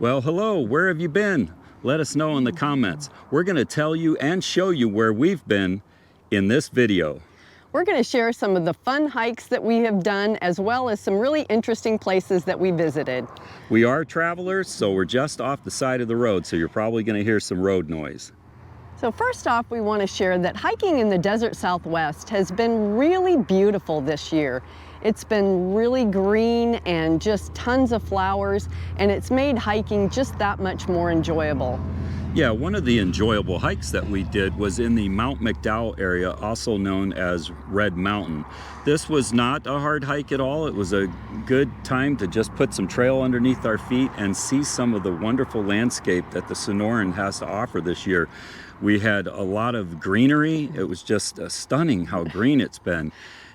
Well, hello, where have you been? Let us know in the comments. We're going to tell you and show you where we've been in this video. We're going to share some of the fun hikes that we have done, as well as some really interesting places that we visited. We are travelers, so we're just off the side of the road, so you're probably going to hear some road noise. So first off, we want to share that hiking in the desert Southwest has been really beautiful this year. It's been really green and just tons of flowers, and it's made hiking just that much more enjoyable. Yeah, one of the enjoyable hikes that we did was in the Mount McDowell area, also known as Red Mountain. This was not a hard hike at all. It was a good time to just put some trail underneath our feet and see some of the wonderful landscape that the Sonoran has to offer this year. We had a lot of greenery. It was just stunning how green it's been.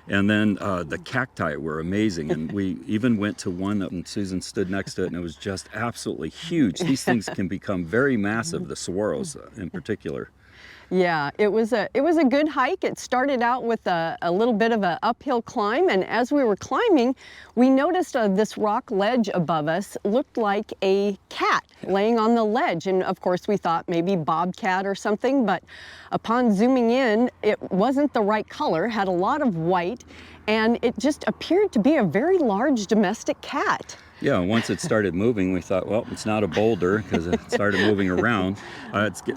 And then the cacti were amazing, and we even went to one and Susan stood next to it, and it was just absolutely huge. These things can become very massive, the saguaros in particular. Yeah, it was a good hike. It started out with a little bit of an uphill climb, and as we were climbing, we noticed this rock ledge above us looked like a cat laying on the ledge, and of course we thought maybe bobcat or something, but upon zooming in, it wasn't the right color, had a lot of white, and it just appeared to be a very large domestic cat. Yeah, once it started moving, we thought, well, it's not a boulder because it started moving around.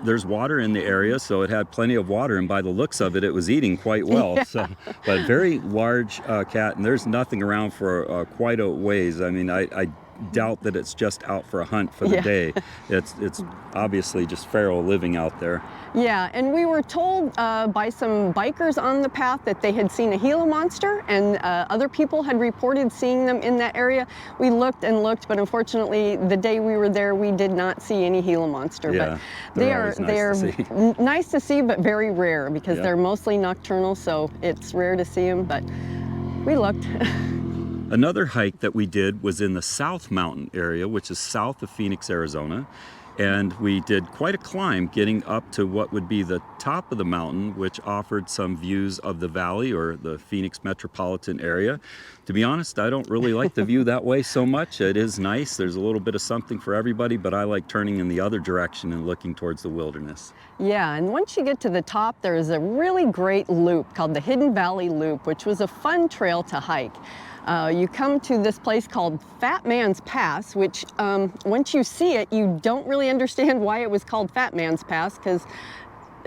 There's water in the area, so it had plenty of water, and by the looks of it, it was eating quite well. Yeah. So, but very large cat, and there's nothing around for quite a ways. I mean, I doubt that it's just out for a hunt for the day. It's obviously just feral living out there. Yeah, and we were told by some bikers on the path that they had seen a Gila monster, and other people had reported seeing them in that area. We looked and looked, but unfortunately the day we were there we did not see any Gila monster. Yeah, but they're nice to see, but very rare because they're mostly nocturnal, so it's rare to see them, but we looked. Another hike that we did was in the South Mountain area, which is south of Phoenix, Arizona. And we did quite a climb getting up to what would be the top of the mountain, which offered some views of the valley or the Phoenix metropolitan area. To be honest, I don't really like the view that way so much. It is nice. There's a little bit of something for everybody, but I like turning in the other direction and looking towards the wilderness. Yeah, and once you get to the top, there is a really great loop called the Hidden Valley Loop, which was a fun trail to hike. You come to this place called Fat Man's Pass, which once you see it, you don't really understand why it was called Fat Man's Pass, because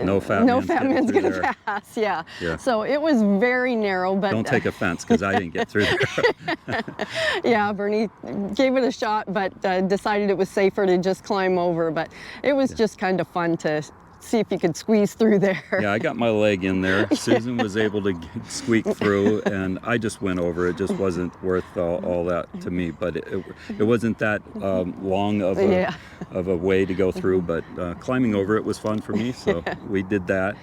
no fat man's gonna pass. Yeah. So it was very narrow, but don't take offense because I didn't get through there. Yeah, Bernie gave it a shot, but decided it was safer to just climb over. But it was just kind of fun to see if you could squeeze through there. Yeah, I got my leg in there. Susan was able to squeak through, and I just went over. It just wasn't worth all that to me, but it wasn't that long of a way to go through, but climbing over it was fun for me, so we did that.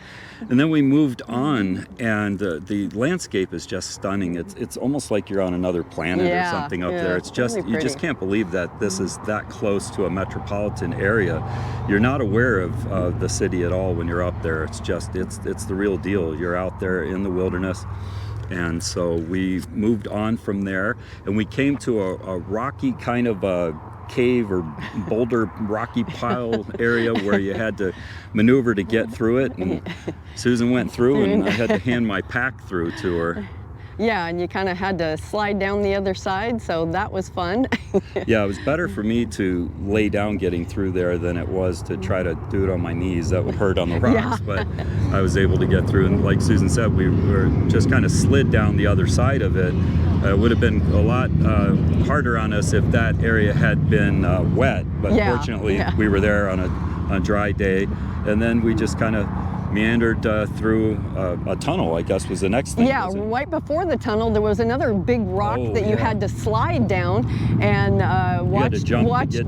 And then we moved on, and the landscape is just stunning. It's almost like you're on another planet or something up there. It's just, really you just can't believe that this is that close to a metropolitan area. You're not aware of the city at all when you're up there. It's just, it's the real deal. You're out there in the wilderness. And so we moved on from there, and we came to a rocky kind of a cave or boulder rocky pile area where you had to maneuver to get through it, and Susan went through and I had to hand my pack through to her. Yeah, and you kind of had to slide down the other side, so that was fun. Yeah, it was better for me to lay down getting through there than it was to try to do it on my knees. That would hurt on the rocks, but I was able to get through. And like Susan said, we were just kind of slid down the other side of it. It would have been a lot harder on us if that area had been wet, but fortunately we were there on a dry day, and then we just kind of meandered through a tunnel, I guess was the next thing. Yeah, right before the tunnel there was another big rock that you had to slide down, and watch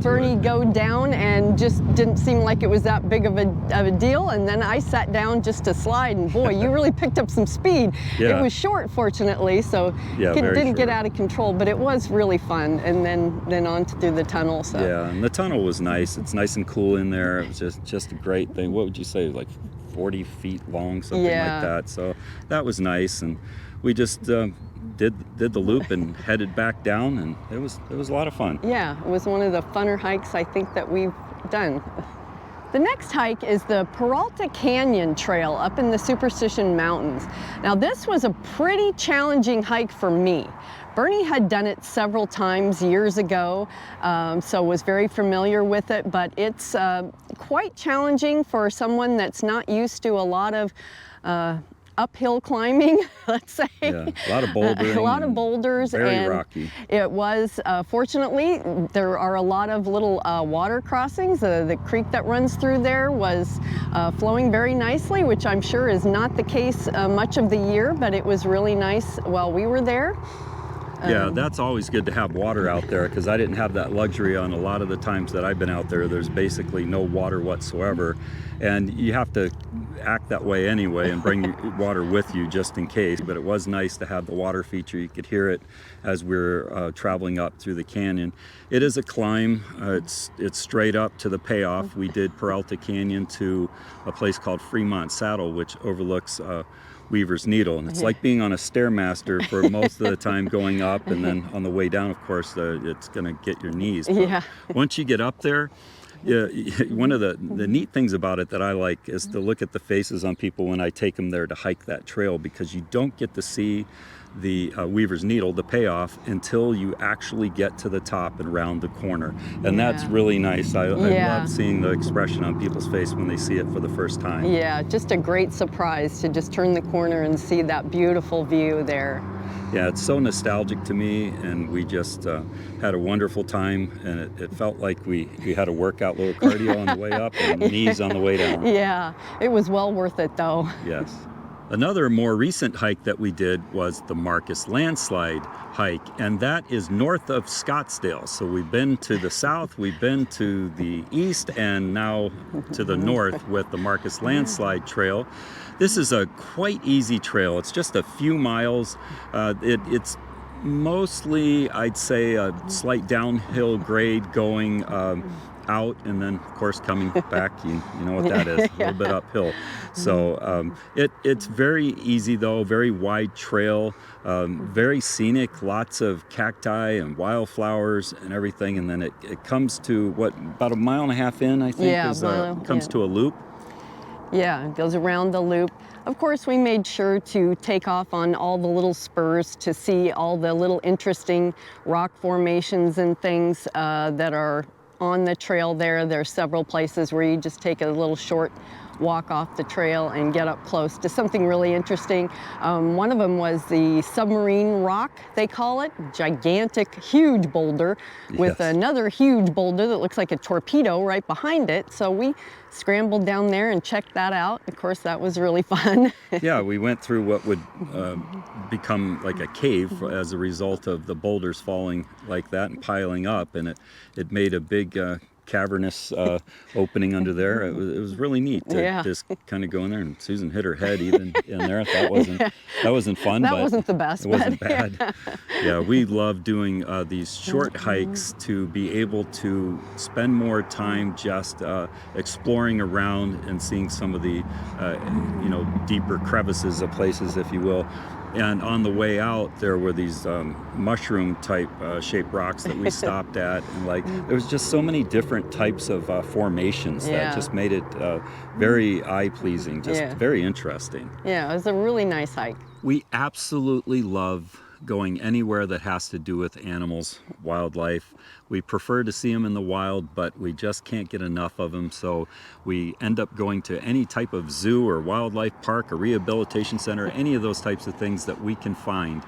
Bernie go down, and just didn't seem like it was that big of a deal, and then I sat down just to slide, and boy, you really picked up some speed. It was short, fortunately, so it didn't get out of control, but it was really fun, and then on through the tunnel. So. Yeah, and the tunnel was nice. It's nice and cool in there. It was just a great thing. What would you say, like 40 feet long, something like that. So that was nice, and we just did the loop and headed back down, and it was a lot of fun. Yeah, it was one of the funner hikes I think that we've done. The next hike is the Peralta Canyon Trail up in the Superstition Mountains. Now this was a pretty challenging hike for me. Bernie had done it several times years ago, so was very familiar with it, but it's quite challenging for someone that's not used to a lot of uphill climbing, let's say. Yeah, a lot of bouldering. A lot of boulders. Very and rocky. It was, fortunately, there are a lot of little water crossings. The creek that runs through there was flowing very nicely, which I'm sure is not the case much of the year, but it was really nice while we were there. Yeah, that's always good to have water out there, because I didn't have that luxury on a lot of the times that I've been out there. There's basically no water whatsoever, and you have to act that way anyway and bring your water with you just in case. But it was nice to have the water feature. You could hear it as we're traveling up through the canyon. It is a climb. It's straight up to the payoff. We did Peralta Canyon to a place called Fremont Saddle, which overlooks Weaver's Needle, and it's like being on a Stairmaster for most of the time going up, and then on the way down, of course, it's going to get your knees. But Yeah. once you get up there, yeah, one of the neat things about it that I like is to look at the faces on people when I take them there to hike that trail, because you don't get to see the Weaver's Needle, the payoff, until you actually get to the top and round the corner. And that's really nice. I love seeing the expression on people's face when they see it for the first time. Yeah, just a great surprise to just turn the corner and see that beautiful view there. Yeah, it's so nostalgic to me, and we just had a wonderful time, and it felt like we had a workout, little cardio on the way up and knees on the way down. Yeah, it was well worth it though. Yes. Another more recent hike that we did was the Marcus Landslide hike, and that is north of Scottsdale. So we've been to the south, we've been to the east, and now to the north with the Marcus Landslide Trail. This is a quite easy trail. It's just a few miles. It's mostly, I'd say, a slight downhill grade going out, and then of course coming back. You know what that is, a little bit uphill. So it's very easy though, very wide trail, very scenic, lots of cacti and wildflowers and everything, and then it comes to about a mile and a half in, I think, comes to a loop. Yeah, it goes around the loop. Of course, we made sure to take off on all the little spurs to see all the little interesting rock formations and things that are on the trail there. There's several places where you just take a little short walk off the trail and get up close to something really interesting. One of them was the submarine rock, they call it. Gigantic, huge boulder with another huge boulder that looks like a torpedo right behind it. So we scrambled down there and checked that out. Of course, that was really fun. Yeah, we went through what would become like a cave as a result of the boulders falling like that and piling up, and it made a big cavernous opening under there. It was really neat to just kind of go in there, and Susan hit her head even in there. That wasn't fun. That wasn't the best. It wasn't bad. Yeah, we love doing these short hikes to be able to spend more time just exploring around and seeing some of the deeper crevices of places, if you will. And on the way out, there were these mushroom type shaped rocks that we stopped at, and there was just so many different types of formations that just made it very eye pleasing, just very interesting. Yeah, it was a really nice hike. We absolutely love going anywhere that has to do with animals, wildlife. We prefer to see them in the wild, but we just can't get enough of them. So we end up going to any type of zoo or wildlife park or rehabilitation center, any of those types of things that we can find.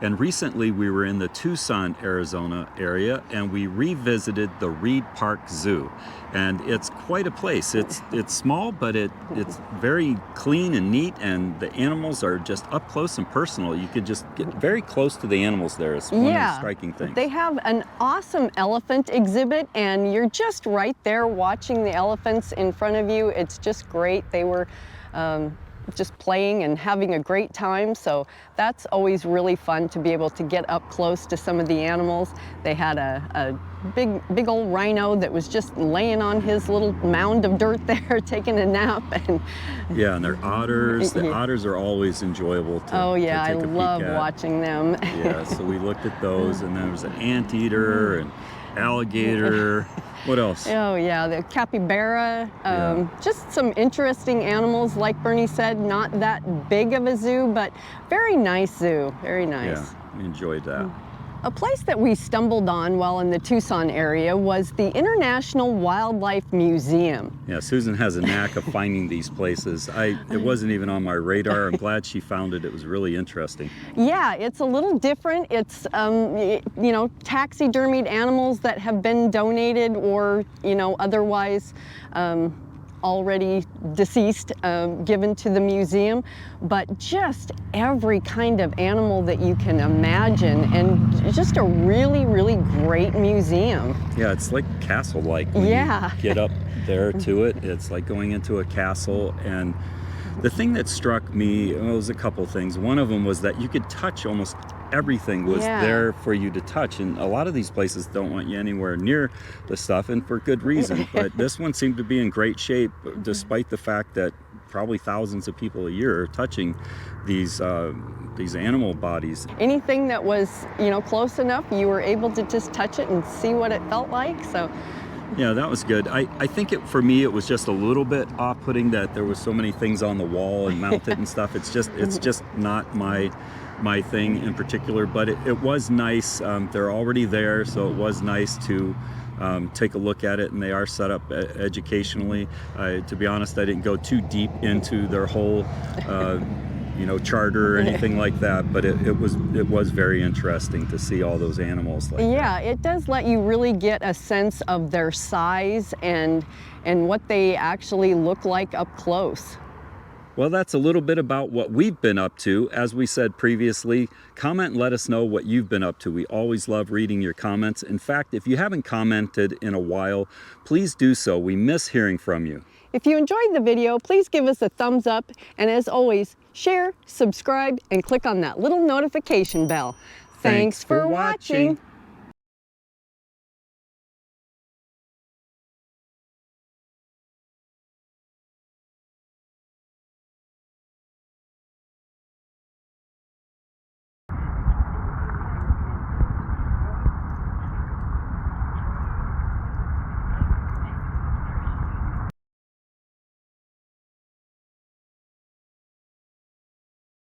And recently we were in the Tucson, Arizona area, and we revisited the Reed Park Zoo. And it's quite a place. It's small, but it's very clean and neat, and the animals are just up close and personal. You could just get very close to the animals there. It's one of the striking things. They have an awesome elephant exhibit, and you're just right there watching the elephants in front of you. It's just great. They were just playing and having a great time. So that's always really fun to be able to get up close to some of the animals. They had a big old rhino that was just laying on his little mound of dirt there taking a nap. And yeah, and they're otters. The otters are always enjoyable to, oh yeah, to take I a peek love at. watching them. Yeah, so we looked at those, and there was an anteater and alligator. What else? Oh yeah, the capybara, just some interesting animals, like Bernie said, not that big of a zoo, but very nice zoo, very nice. Yeah, we enjoyed that. A place that we stumbled on while in the Tucson area was the International Wildlife Museum. Yeah, Susan has a knack of finding these places. It wasn't even on my radar. I'm glad she found it. It was really interesting. Yeah, it's a little different. It's, you know, taxidermied animals that have been donated or, you know, otherwise already deceased, given to the museum, but just every kind of animal that you can imagine, and just a really, really great museum. Yeah, it's like castle-like when Yeah. you get up there to it. It's like going into a castle. And the thing that struck me, well, was a couple things. One of them was that you could touch almost everything was Yeah. there for you to touch, and a lot of these places don't want you anywhere near the stuff, and for good reason. But this one seemed to be in great shape, despite the fact that probably thousands of people a year are touching these animal bodies. Anything that was, you know, close enough, you were able to just touch it and see what it felt like. So Yeah, that was good. I think for me it was just a little bit off-putting that there was so many things on the wall and mounted and stuff. It's just not my thing in particular, but it was nice. They're already there, so it was nice to take a look at it, and they are set up educationally. To be honest, I didn't go too deep into their whole you know, charter or anything like that, but it was very interesting to see all those animals like yeah, it does let you really get a sense of their size and what they actually look like up close. Well, that's a little bit about what we've been up to. As we said previously, comment and let us know what you've been up to. We always love reading your comments. In fact, if you haven't commented in a while, please do so. We miss hearing from you. If you enjoyed the video, please give us a thumbs up, and as always, share, subscribe, and click on that little notification bell. Thanks for watching.